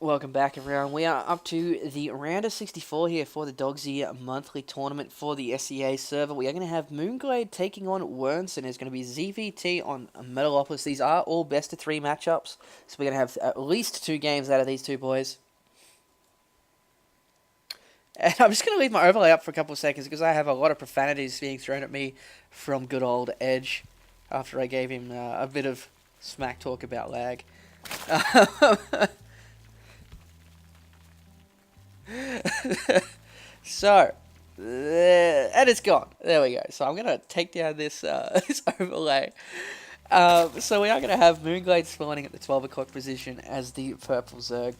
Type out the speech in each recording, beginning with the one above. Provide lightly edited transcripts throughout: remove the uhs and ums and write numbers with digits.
Welcome back, everyone. We are up to the round of 64 here for the Dogsi monthly tournament for the SEA server. We are going to have Moonglade taking on wensen. It's going to be ZVT on Metalopolis. These are all best of 3 matchups, so we're going to have at least 2 games out of these two boys. And I'm just going to leave my overlay up for a couple of seconds because I have a lot of profanities being thrown at me from good old Edge after I gave him a bit of smack talk about lag. So, and it's gone. There we go. So I'm gonna take down this this overlay. So we are gonna have Moonglade spawning at the 12 o'clock position as the purple Zerg,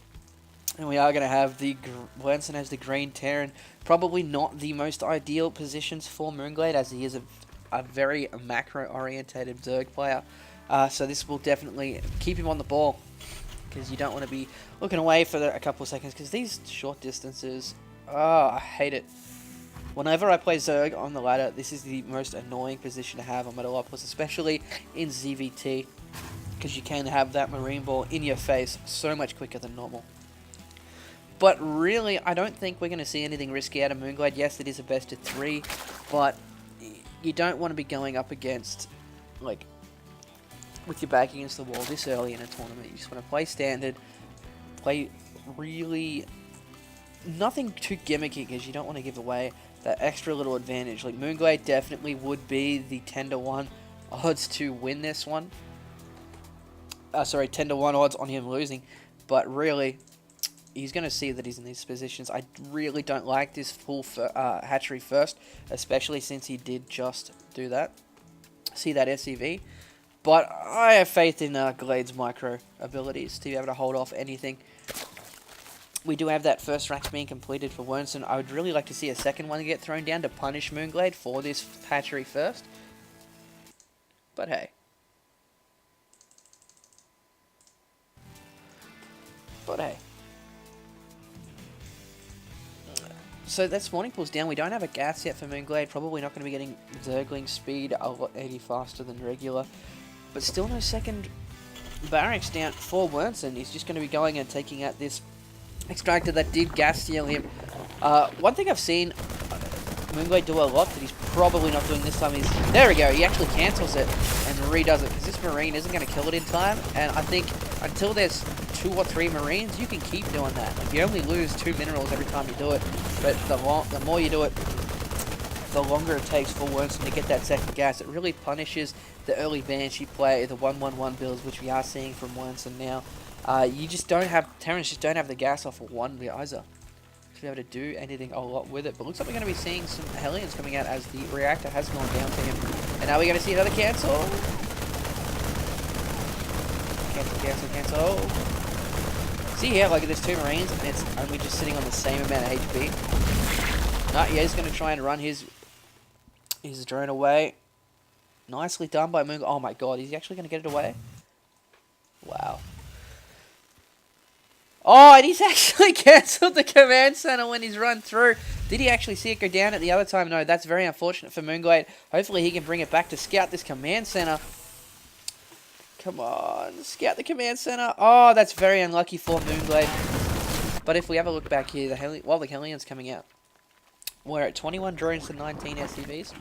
and we are gonna have the wensen as the green Terran. Probably not the most ideal positions for Moonglade, as he is a very macro orientated Zerg player. So this will definitely keep him on the ball, because you don't want to be looking away for a couple of seconds, because these short distances, I hate it. Whenever I play Zerg on the ladder, this is the most annoying position to have on Metalopolis, especially in ZVT, because you can have that marine ball in your face so much quicker than normal. But really, I don't think we're going to see anything risky out of Moonglade. Yes, it is a best of 3, but you don't want to be going up against, like, with your back against the wall this early in a tournament. You just want to play standard, play really nothing too gimmicky, because you don't want to give away that extra little advantage. Like, Moonglade definitely would be the 10-to-1 odds to win this one. Sorry, 10-to-1 odds on him losing. But really, he's going to see that he's in these positions. I really don't like this full hatchery first, especially since he did just do that. See that SCV? But I have faith in Glade's micro abilities to be able to hold off anything. We do have that first rack being completed for wensen. I would really like to see a second one get thrown down to punish Moonglade for this hatchery first. But hey. So that spawning pool's down. We don't have a gas yet for Moonglade. Probably not going to be getting Zergling speed a lot 80 faster than regular. But still no second barracks down for wensen. He's just going to be going and taking out this extractor that did gas steal him. One thing I've seen Moonglade do a lot that he's probably not doing this time is, there we go, he actually cancels it and redoes it, because this marine isn't going to kill it in time, and I think until there's 2 or 3 marines, you can keep doing that. Like, you only lose 2 minerals every time you do it, but the more you do it, the longer it takes for wensen to get that second gas. It really punishes the early Banshee play, the 1-1-1 builds, which we are seeing from wensen now. You just don't have, Terrans just don't have the gas off of one Geyser to be able to do anything a lot with it. But looks like we're going to be seeing some Hellions coming out as the reactor has gone down to him. And now we're going to see another cancel. Cancel. See here, like, there's 2 Marines and it's only just sitting on the same amount of HP. No, yeah, he's going to try and run his drone away. Nicely done by Moonglade. Oh my god, is he actually going to get it away? Wow. Oh, and he's actually cancelled the command center when he's run through. Did he actually see it go down at the other time? No, that's very unfortunate for Moonglade. Hopefully he can bring it back to scout this command center. Come on, scout the command center. Oh, that's very unlucky for Moonglade. But if we have a look back here, while the Hellions coming out, we're at 21 drones to 19 SCVs.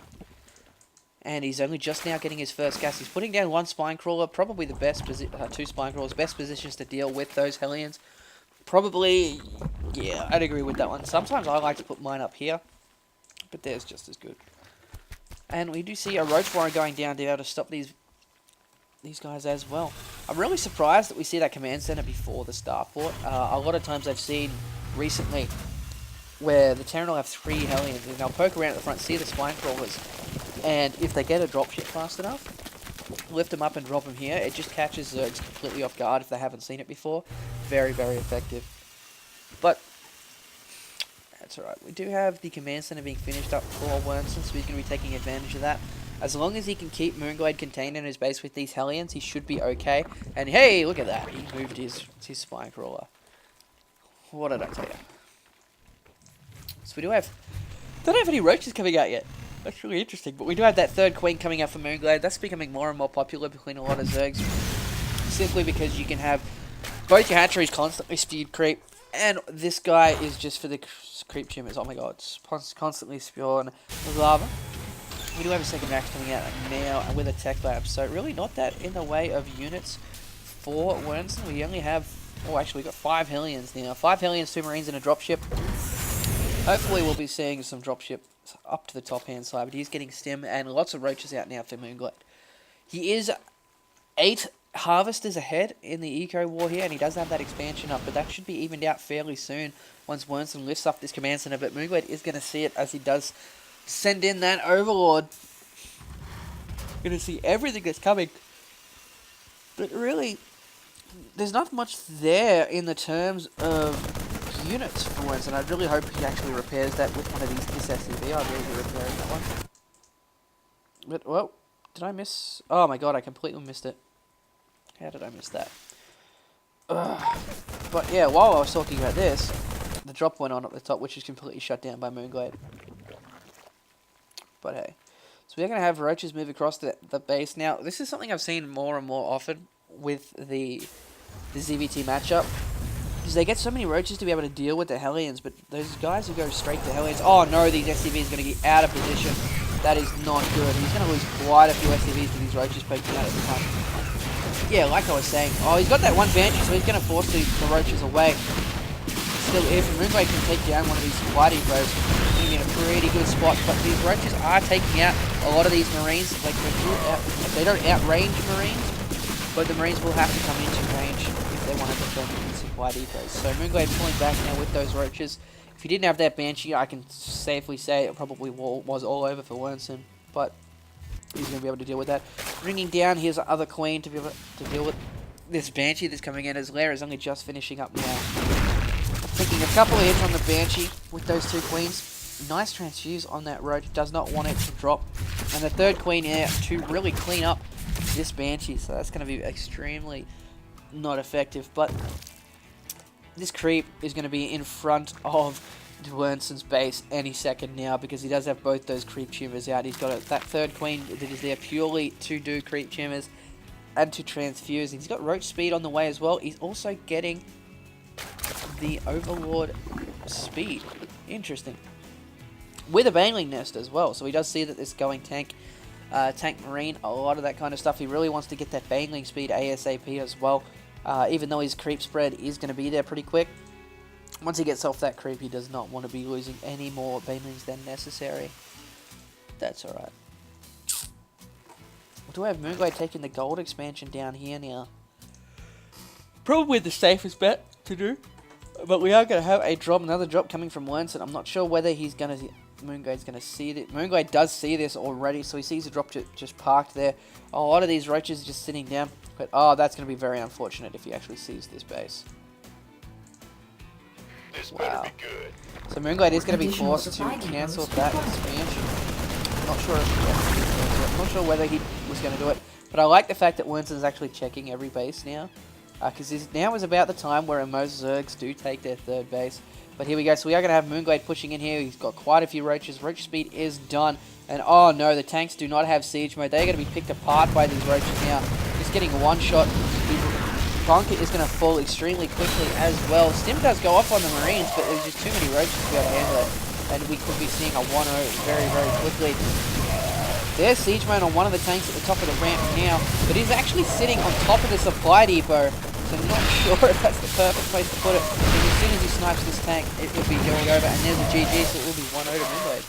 And he's only just now getting his first gas. He's putting down 1 spine crawler, probably the best 2 spine crawlers, best positions to deal with those Hellions. Probably, yeah, I'd agree with that one. Sometimes I like to put mine up here, but there's just as good. And we do see a roach warren going down to be able to stop these guys as well. I'm really surprised that we see that command center before the starport. A lot of times I've seen recently where the Terran will have 3 Hellions and they'll poke around at the front, see the spine crawlers, and if they get a dropship fast enough, lift them up and drop them here. It just catches Zergs completely off guard if they haven't seen it before. Very, very effective. But that's alright. We do have the command center being finished up for wensen, so he's going to be taking advantage of that. As long as he can keep Moonglade contained in his base with these Hellions, he should be okay. And hey, look at that. He moved his spine crawler. What did I tell you? So we don't have any roaches coming out yet. That's really interesting. But we do have that 3rd queen coming out for Moonglade. That's becoming more and more popular between a lot of Zergs. Simply because you can have Both your hatcheries constantly spewed creep, and this guy is just for the creep tumors. Oh my god, it's constantly spewing lava. We do have a second match coming out now with a tech lab, so really not that in the way of units for wensen. We only have, oh actually we got 5 Hellions now. 5 Hellions, 2 Marines and a dropship. Hopefully we'll be seeing some dropship up to the top hand side, but he's getting stim and lots of roaches out now for moonglade. He is 8 harvesters ahead in the eco war here, and he does have that expansion up, but that should be evened out fairly soon once wensen lifts up this command center. But moonglade is going to see it as he does send in that overlord. Going to see everything that's coming, but really there's not much there in the terms of units for wensen. I really hope he actually repairs that with one of this SCV. I'd really be repairing that one. But well, did I miss? Oh my god, I completely missed it. How did I miss that? Ugh. But yeah, while I was talking about this, the drop went on at the top, which is completely shut down by moonglade. But hey. So we're going to have roaches move across the base. Now, this is something I've seen more and more often with the ZVT matchup. Because they get so many roaches to be able to deal with the Hellions, but those guys who go straight to Hellions... Oh no, these SCVs are going to get out of position. That is not good. He's going to lose quite a few SCVs to these roaches poking out at the time. Yeah, like I was saying. Oh, he's got that one Banshee, so he's going to force the roaches away. Still, if moonglade can take down one of these supply depots, he's going to be in a pretty good spot. But these roaches are taking out a lot of these Marines. Like, they don't outrange Marines, but the Marines will have to come into range if they want to defend these supply depots. So moonglade pulling back now with those roaches. If he didn't have that Banshee, I can safely say it probably was all over for wensen. But he's going to be able to deal with that. Bringing down his other queen to be able to deal with this Banshee that's coming in. His lair is only just finishing up now. Taking a couple of hits on the Banshee with those 2 queens. Nice transfuse on that roach. Does not want it to drop. And the 3rd queen here to really clean up this Banshee. So that's going to be extremely not effective. But this creep is going to be in front of wensen's base any second now, because he does have both those creep tumors out. He's got that 3rd queen that is there purely to do creep tumors and to transfuse. He's got roach speed on the way as well. He's also getting the overlord speed. Interesting. With a baneling nest as well. So he does see that this going tank marine, a lot of that kind of stuff. He really wants to get that baneling speed ASAP as well. Even though his creep spread is going to be there pretty quick. Once he gets off that creep, he does not want to be losing any more banelings than necessary. That's alright. Do I have moonglade taking the gold expansion down here now? Probably the safest bet to do. But we are going to have another drop coming from wensen. I'm not sure whether he's going to... moonglade's going to see it. Moonglade does see this already, so he sees a drop just parked there. A lot of these roaches are just sitting down. But, oh, that's going to be very unfortunate if he actually sees this base. Wow. So moonglade is going to be forced to cancel that expansion. I'm not sure whether he was going to do it. But I like the fact that wensen is actually checking every base now. Because now is about the time where most Zergs do take their 3rd base. But here we go. So we are going to have moonglade pushing in here. He's got quite a few roaches. Roach speed is done. And oh no, the tanks do not have siege mode. They're going to be picked apart by these roaches now. Just getting one shot. The bunker is going to fall extremely quickly as well. Stim does go off on the Marines, but there's just too many roaches to be able to handle it. And we could be seeing a 1-0 very, very quickly. There's siege mode on one of the tanks at the top of the ramp now. But he's actually sitting on top of the supply depot. So I'm not sure if that's the perfect place to put it. Because as soon as he snipes this tank, it will be going over. And there's a GG, so it will be 1-0 to moonglade.